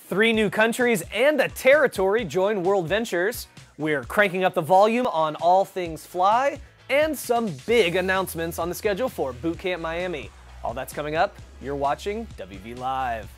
3 new countries and a territory join WorldVentures. We're cranking up the volume on all things Flye, and some big announcements on the schedule for Bootcamp Miami. All that's coming up. You're watching WV Live.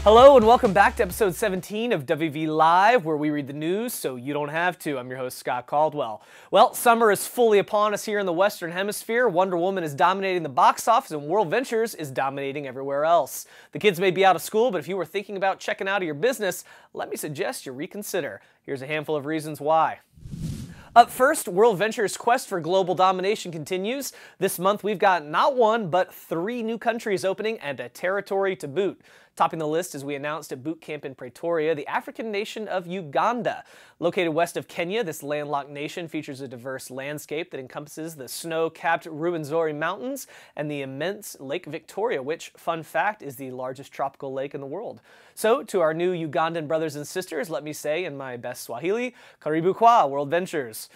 Hello and welcome back to episode 17 of WV Live, where we read the news so you don't have to. I'm your host, Scott Caldwell. Well, summer is fully upon us here in the Western Hemisphere. Wonder Woman is dominating the box office and WorldVentures is dominating everywhere else. The kids may be out of school, but if you were thinking about checking out of your business, let me suggest you reconsider. Here's a handful of reasons why. Up first, WorldVentures' quest for global domination continues. This month we've got not 1, but 3 new countries opening and a territory to boot. Topping the list, as we announced at Bootcamp in Pretoria, the African nation of Uganda. Located west of Kenya, this landlocked nation features a diverse landscape that encompasses the snow-capped Rwenzori Mountains and the immense Lake Victoria, which, fun fact, is the largest tropical lake in the world. So, to our new Ugandan brothers and sisters, let me say in my best Swahili, Karibu kwa WorldVentures.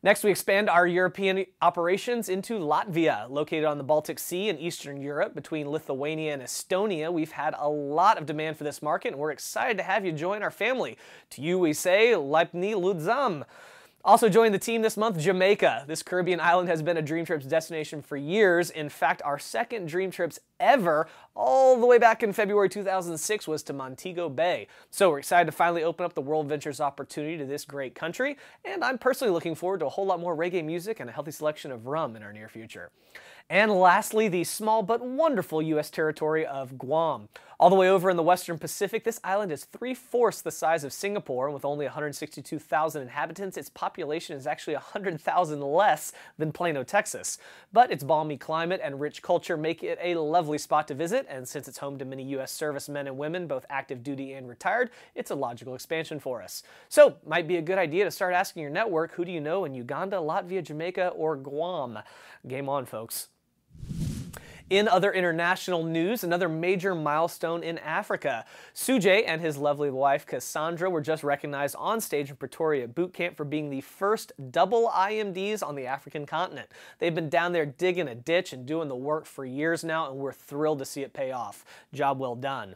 Next, we expand our European operations into Latvia. Located on the Baltic Sea in Eastern Europe between Lithuania and Estonia, we've had a lot of demand for this market, and we're excited to have you join our family. To you, we say, Leipni Ludzam. Also joining the team this month, Jamaica. This Caribbean island has been a Dreamtrips destination for years. In fact, our second Dreamtrips ever, all the way back in February 2006, was to Montego Bay. So we're excited to finally open up the WorldVentures opportunity to this great country, and I'm personally looking forward to a whole lot more reggae music and a healthy selection of rum in our near future. And lastly, the small but wonderful U.S. territory of Guam. All the way over in the Western Pacific, this island is 3/4 the size of Singapore, and with only 162,000 inhabitants, its population is actually 100,000 less than Plano, Texas. But its balmy climate and rich culture make it a lovely spot to visit, and since it's home to many U.S. servicemen and women, both active duty and retired, it's a logical expansion for us. So, might be a good idea to start asking your network, who do you know in Uganda, Latvia, Jamaica, or Guam? Game on, folks. In other international news, another major milestone in Africa. Sujay and his lovely wife Cassandra were just recognized on stage in Pretoria at Bootcamp for being the first double IMDs on the African continent. They've been down there digging a ditch and doing the work for years now, and we're thrilled to see it pay off. Job well done.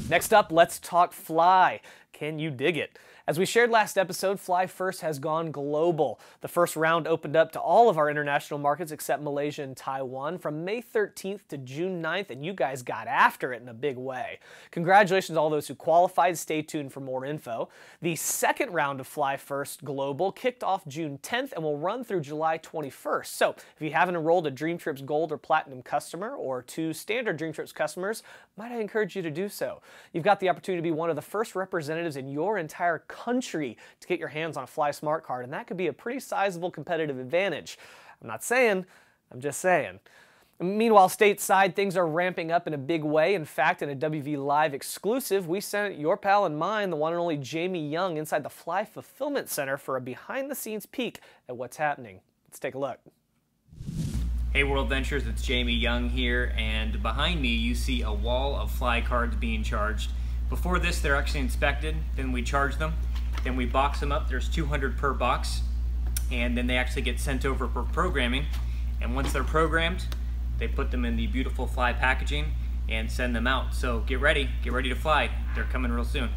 Next up, let's talk Flye. Can you dig it? As we shared last episode, Flye First has gone global. The first round opened up to all of our international markets except Malaysia and Taiwan from May 13th to June 9th, and you guys got after it in a big way. Congratulations to all those who qualified. Stay tuned for more info. The second round of Flye First Global kicked off June 10th and will run through July 21st. So if you haven't enrolled a Dreamtrips Gold or Platinum customer or 2 standard Dreamtrips customers, might I encourage you to do so. You've got the opportunity to be one of the first representatives in your entire country to get your hands on a Flye Smart Card, and that could be a pretty sizable competitive advantage. I'm not saying, I'm just saying. Meanwhile, stateside, things are ramping up in a big way. In fact, in a WV Live exclusive, we sent your pal and mine, the one and only Jamie Young, inside the Flye Fulfillment Center for a behind-the-scenes peek at what's happening. Let's take a look. Hey WorldVentures, it's Jamie Young here, and behind me you see a wall of Flye cards being charged. Before this, they're actually inspected, then we charge them, then we box them up. There's 200 per box, and then they actually get sent over for programming. And once they're programmed, they put them in the beautiful Flye packaging and send them out. So get ready to fly. They're coming real soon.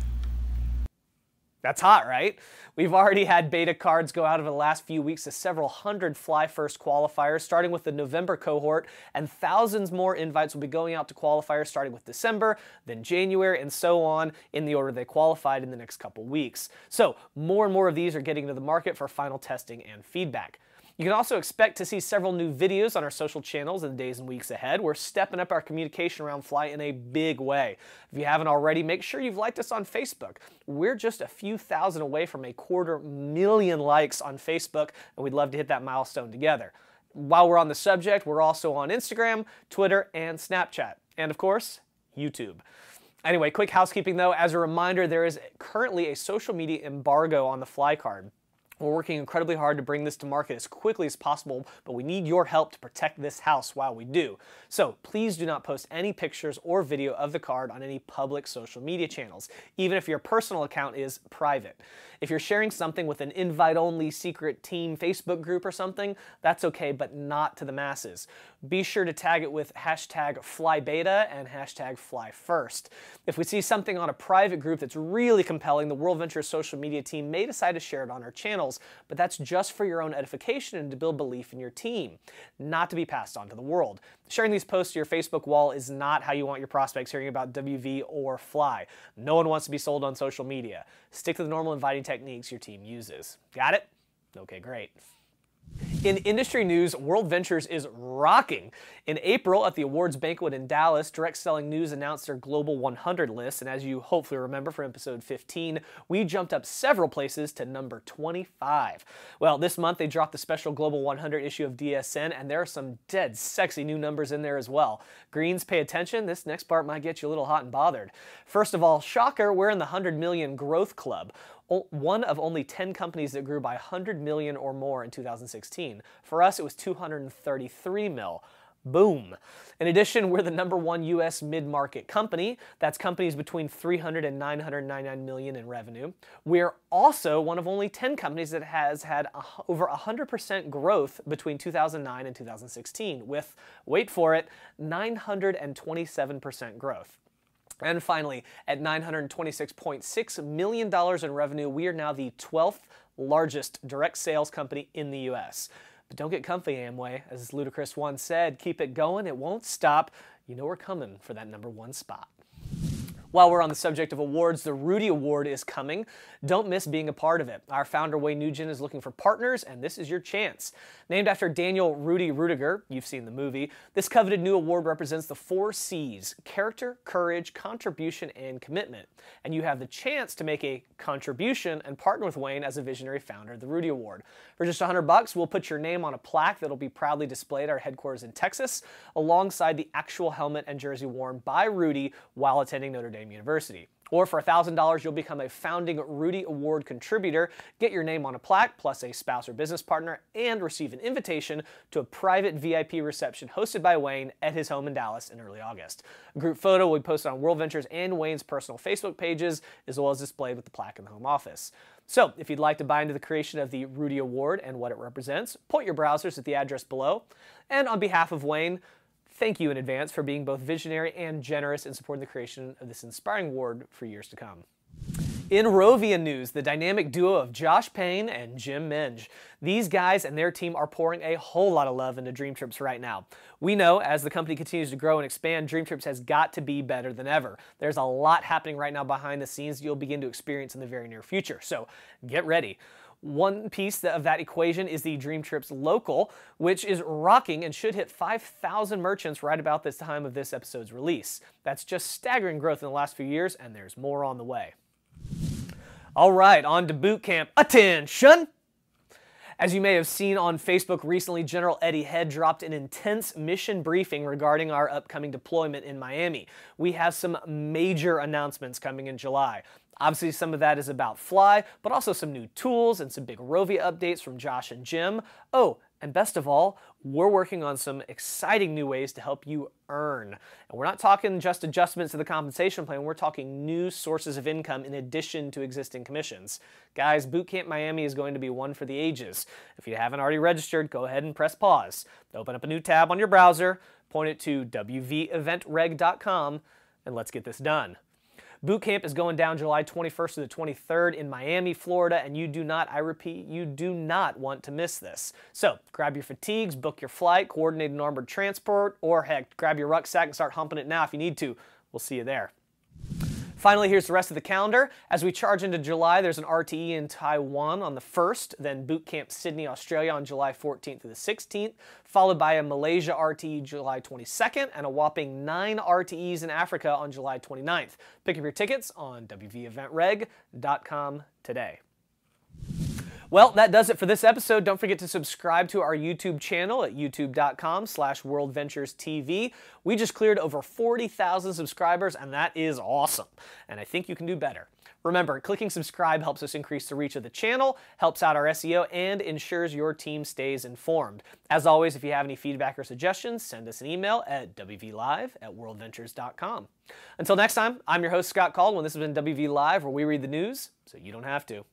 That's hot, right? We've already had beta cards go out over the last few weeks to several hundred Flye First qualifiers, starting with the November cohort, and thousands more invites will be going out to qualifiers starting with December, then January, and so on in the order they qualified in the next couple weeks. So more and more of these are getting into the market for final testing and feedback. You can also expect to see several new videos on our social channels in the days and weeks ahead. We're stepping up our communication around Flye in a big way. If you haven't already, make sure you've liked us on Facebook. We're just a few thousand away from 250,000 likes on Facebook, and we'd love to hit that milestone together. While we're on the subject, we're also on Instagram, Twitter, and Snapchat. And of course, YouTube. Anyway, quick housekeeping though. As a reminder, there is currently a social media embargo on the Flye card. We're working incredibly hard to bring this to market as quickly as possible, but we need your help to protect this house while we do. So please do not post any pictures or video of the card on any public social media channels, even if your personal account is private. If you're sharing something with an invite-only secret team Facebook group or something, that's okay, but not to the masses. Be sure to tag it with hashtag FlyBeta and hashtag Flye First. If we see something on a private group that's really compelling, the WorldVentures social media team may decide to share it on our channels, but that's just for your own edification and to build belief in your team, not to be passed on to the world. Sharing these posts to your Facebook wall is not how you want your prospects hearing about WV or Flye. No one wants to be sold on social media. Stick to the normal inviting techniques your team uses. Got it? Okay, great. In industry news, WorldVentures is rocking. In April, at the awards banquet in Dallas, Direct Selling News announced their Global 100 list, and as you hopefully remember from episode 15, we jumped up several places to number 25. Well, this month they dropped the special Global 100 issue of DSN, and there are some dead sexy new numbers in there as well. Greens, pay attention, this next part might get you a little hot and bothered. First of all, shocker, we're in the 100 million growth club. One of only 10 companies that grew by 100 million or more in 2016. For us, it was 233 mil. Boom. In addition, we're the #1 U.S. mid-market company. That's companies between 300 and 999 million in revenue. We're also one of only 10 companies that has had over 100% growth between 2009 and 2016, with, wait for it, 927% growth. And finally, at $926.6 million in revenue, we are now the 12th largest direct sales company in the U.S. But don't get comfy, Amway. As Ludacris once said, keep it going, it won't stop. You know we're coming for that #1 spot. While we're on the subject of awards, the Rudy Award is coming. Don't miss being a part of it. Our founder, Wayne Nugent, is looking for partners, and this is your chance. Named after Daniel Rudy Rudiger, you've seen the movie, this coveted new award represents the 4 C's: character, courage, contribution, and commitment. And you have the chance to make a contribution and partner with Wayne as a visionary founder of the Rudy Award. For just $100, we'll put your name on a plaque that'll be proudly displayed at our headquarters in Texas, alongside the actual helmet and jersey worn by Rudy while attending Notre Dame University. Or for $1,000, you'll become a founding Rudy Award contributor, get your name on a plaque, plus a spouse or business partner, and receive an invitation to a private VIP reception hosted by Wayne at his home in Dallas in early August. A group photo will be posted on WorldVentures and Wayne's personal Facebook pages, as well as displayed with the plaque in the home office. So, if you'd like to buy into the creation of the Rudy Award and what it represents, point your browsers at the address below. And on behalf of Wayne, thank you in advance for being both visionary and generous in supporting the creation of this inspiring award for years to come. In Rovia news, the dynamic duo of Josh Payne and Jim Minge. These guys and their team are pouring a whole lot of love into Dreamtrips right now. We know as the company continues to grow and expand, Dreamtrips has got to be better than ever. There's a lot happening right now behind the scenes you'll begin to experience in the very near future, so get ready. One piece of that equation is the Dreamtrips Local, which is rocking and should hit 5,000 merchants right about this time of this episode's release. That's just staggering growth in the last few years, and there's more on the way. All right, on to Bootcamp. Attention! As you may have seen on Facebook recently, General Eddie Head dropped an intense mission briefing regarding our upcoming deployment in Miami. We have some major announcements coming in July. Obviously, some of that is about Flye, but also some new tools and some big Rovia updates from Josh and Jim. Oh, and best of all, we're working on some exciting new ways to help you earn. And we're not talking just adjustments to the compensation plan, we're talking new sources of income in addition to existing commissions. Guys, Bootcamp Miami is going to be one for the ages. If you haven't already registered, go ahead and press pause. Open up a new tab on your browser, point it to wveventreg.com, and let's get this done. Bootcamp is going down July 21st to the 23rd in Miami, Florida, and you do not, I repeat, you do not want to miss this. So, grab your fatigues, book your flight, coordinate an armored transport, or heck, grab your rucksack and start humping it now if you need to. We'll see you there. Finally, here's the rest of the calendar. As we charge into July, there's an RTE in Taiwan on the 1st, then Bootcamp Sydney, Australia on July 14th through the 16th, followed by a Malaysia RTE July 22nd, and a whopping 9 RTEs in Africa on July 29th. Pick up your tickets on wveventreg.com today. Well, that does it for this episode. Don't forget to subscribe to our YouTube channel at youtube.com/WorldVenturesTV. We just cleared over 40,000 subscribers, and that is awesome. And I think you can do better. Remember, clicking subscribe helps us increase the reach of the channel, helps out our SEO, and ensures your team stays informed. As always, if you have any feedback or suggestions, send us an email at wvlive@worldventures.com. Until next time, I'm your host, Scott Caldwell, and this has been WV Live, where we read the news so you don't have to.